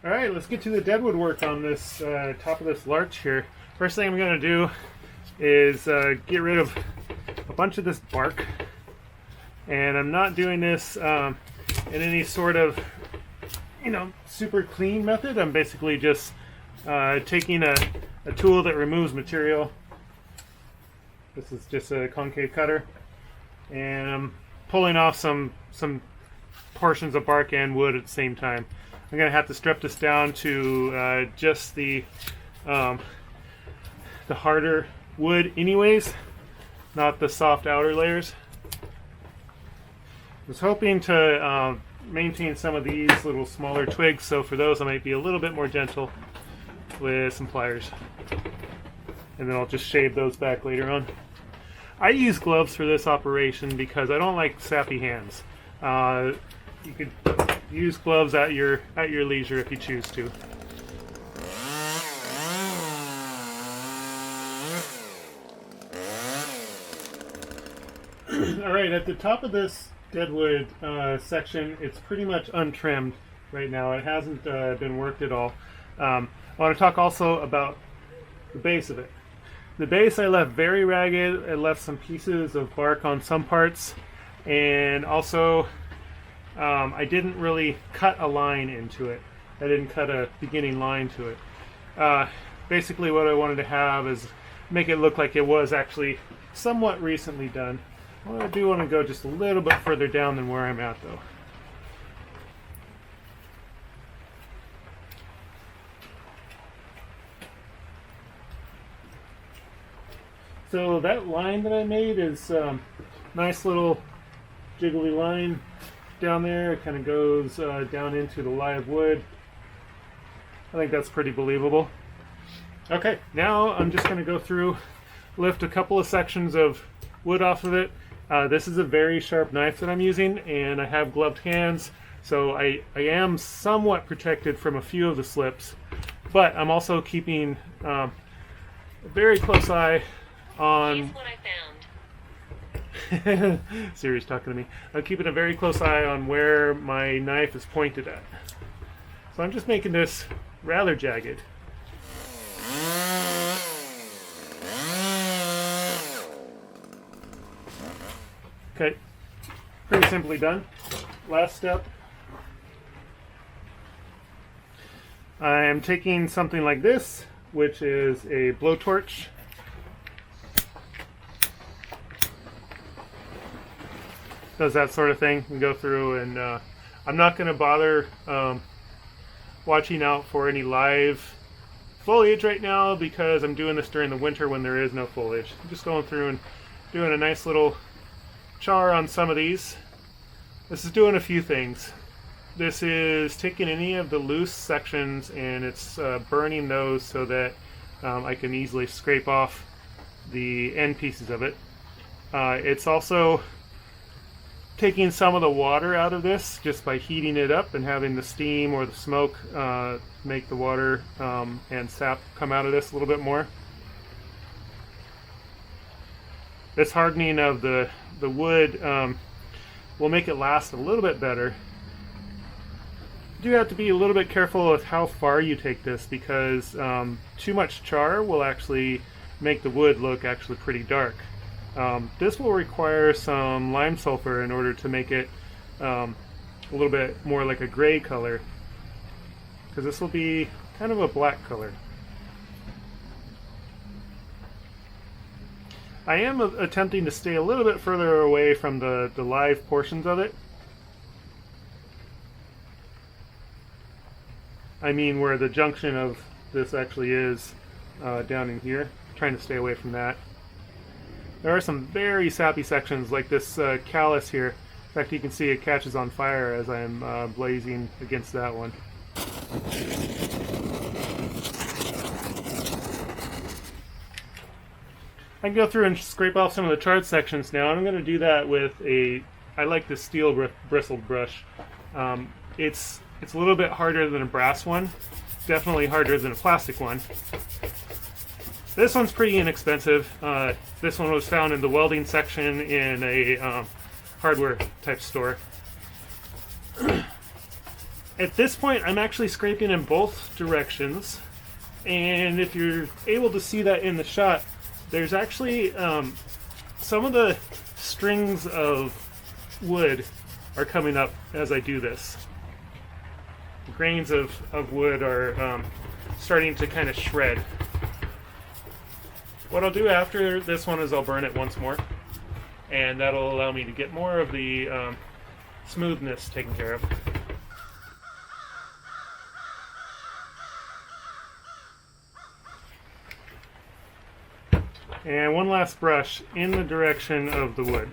All right, let's get to the deadwood work on this top of this larch here. First thing I'm going to do is get rid of a bunch of this bark. And I'm not doing this in any sort of, super clean method. I'm basically just taking a tool that removes material. This is just a concave cutter. And I'm pulling off some portions of bark and wood at the same time. I'm going to have to strip this down to just the harder wood anyways, not the soft outer layers. I was hoping to maintain some of these little smaller twigs, so for those I might be a little bit more gentle with some pliers. And then I'll just shave those back later on. I use gloves for this operation because I don't like sappy hands. You could use gloves at your leisure if you choose to. Alright, at the top of this deadwood section, it's pretty much untrimmed right now. It hasn't been worked at all. I want to talk also about the base of it. The base I left very ragged. I left some pieces of bark on some parts, and also I didn't really cut a line into it. I didn't cut a beginning line to it. Basically what I wanted to have is make it look like it was actually somewhat recently done. Well, I do want to go just a little bit further down than where I'm at though. So that line that I made is nice little jiggly line down there. It kind of goes down into the live wood. I think that's pretty believable. Okay, now I'm just going to go through, lift a couple of sections of wood off of it. This is a very sharp knife that I'm using, and I have gloved hands, so I am somewhat protected from a few of the slips, but I'm also keeping a very close eye on... Here's what I found. Siri's talking to me. I'm keeping a very close eye on where my knife is pointed at. So I'm just making this rather jagged. Okay, pretty simply done. Last step. I am taking something like this, which is a blowtorch. Does that sort of thing and go through, and I'm not going to bother watching out for any live foliage right now because I'm doing this during the winter when there is no foliage. I'm just going through and doing a nice little char on some of these. This is doing a few things. This is taking any of the loose sections and it's burning those so that I can easily scrape off the end pieces of it. It's also taking some of the water out of this just by heating it up and having the steam or the smoke make the water and sap come out of this a little bit more. This hardening of the wood will make it last a little bit better. You do have to be a little bit careful with how far you take this because too much char will actually make the wood look actually pretty dark. This will require some lime sulfur in order to make it a little bit more like a gray color, because this will be kind of a black color. I am attempting to stay a little bit further away from the live portions of it. I mean where the junction of this actually is down in here. I'm trying to stay away from that. There are some very sappy sections like this callus here. In fact, you can see it catches on fire as I'm blazing against that one. I can go through and scrape off some of the charred sections now. I'm going to do that with I like this steel bristled brush. It's a little bit harder than a brass one. Definitely harder than a plastic one. This one's pretty inexpensive. This one was found in the welding section in a hardware type store. At this point, I'm actually scraping in both directions, and if you're able to see that in the shot, there's actually some of the strings of wood are coming up as I do this. Grains of wood are starting to kind of shred. What I'll do after this one is I'll burn it once more, and that'll allow me to get more of the smoothness taken care of. And one last brush in the direction of the wood.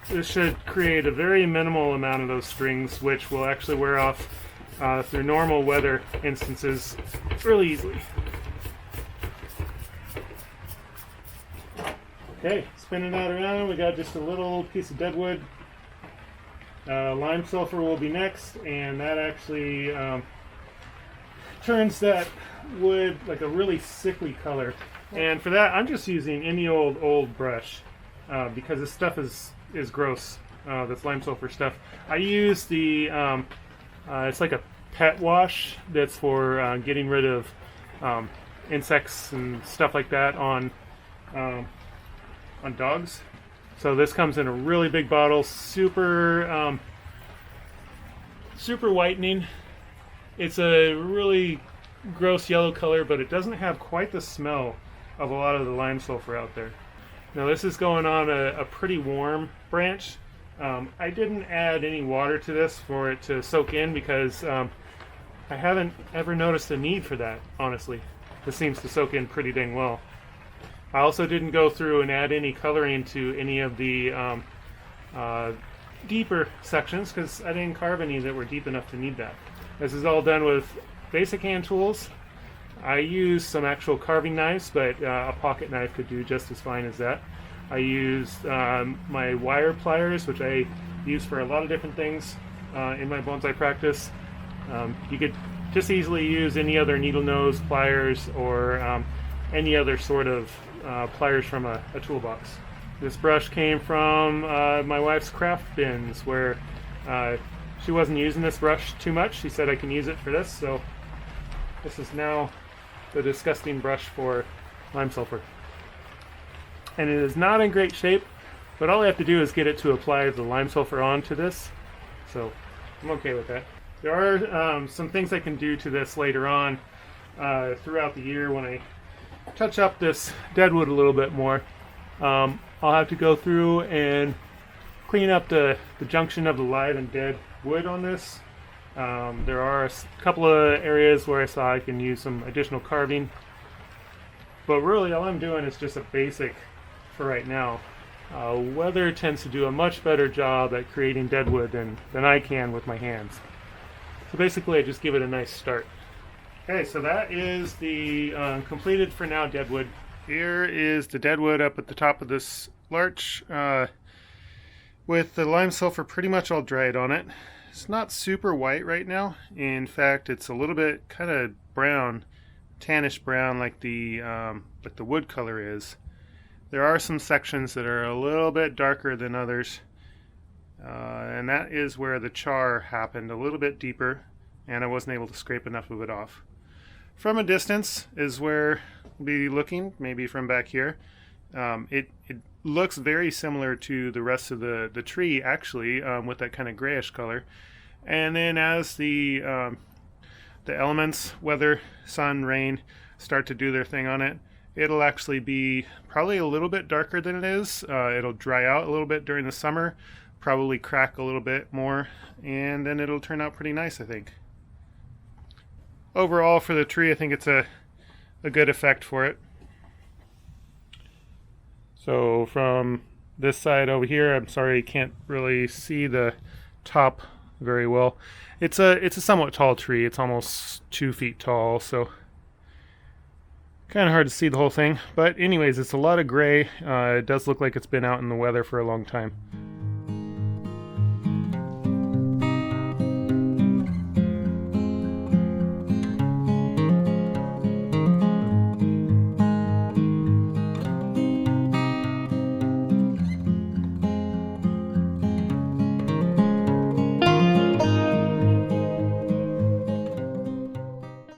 This should create a very minimal amount of those strings, which will actually wear off through normal weather instances really easily. Okay, spinning that around, we got just a little piece of deadwood. Lime sulfur will be next, and that actually turns that wood like a really sickly color. And for that, I'm just using any old brush because this stuff is gross. This lime sulfur stuff. I use the it's like a pet wash that's for getting rid of insects and stuff like that on dogs. So this comes in a really big bottle, super whitening. It's a really gross yellow color, but it doesn't have quite the smell of a lot of the lime sulfur out there. Now this is going on a pretty warm branch. I didn't add any water to this for it to soak in because I haven't ever noticed a need for that, honestly. This seems to soak in pretty dang well. I also didn't go through and add any coloring to any of the deeper sections because I didn't carve any that were deep enough to need that. This is all done with basic hand tools. I use some actual carving knives, but a pocket knife could do just as fine as that. I used my wire pliers, which I use for a lot of different things in my bonsai practice. You could just easily use any other needle nose pliers or any other sort of pliers from a toolbox. This brush came from my wife's craft bins, where she wasn't using this brush too much. She said I can use it for this, so this is now the disgusting brush for lime sulfur. And it is not in great shape, but all I have to do is get it to apply the lime sulfur onto this, so I'm okay with that. There are some things I can do to this later on throughout the year when I touch up this deadwood a little bit more. I'll have to go through and clean up the junction of the live and dead wood on this. There are a couple of areas where I saw I can use some additional carving, but really all I'm doing is just a basic for right now. Weather tends to do a much better job at creating deadwood than I can with my hands. So basically I just give it a nice start. Okay, so that is the completed for now deadwood. Here is the deadwood up at the top of this larch with the lime sulfur pretty much all dried on it. It's not super white right now. In fact, it's a little bit kind of brown, tannish brown, like the wood color is. There are some sections that are a little bit darker than others, and that is where the char happened, a little bit deeper, and I wasn't able to scrape enough of it off. From a distance is where we'll be looking, maybe from back here. It looks very similar to the rest of the tree, actually, with that kind of grayish color. And then as the elements, weather, sun, rain, start to do their thing on it, it'll actually be probably a little bit darker than it is. It'll dry out a little bit during the summer, probably crack a little bit more, and then it'll turn out pretty nice, I think. Overall, for the tree, I think it's a good effect for it. So from this side over here, I'm sorry you can't really see the top very well. It's a somewhat tall tree. It's almost 2 feet tall, so kind of hard to see the whole thing. But anyways, it's a lot of gray. It does look like it's been out in the weather for a long time.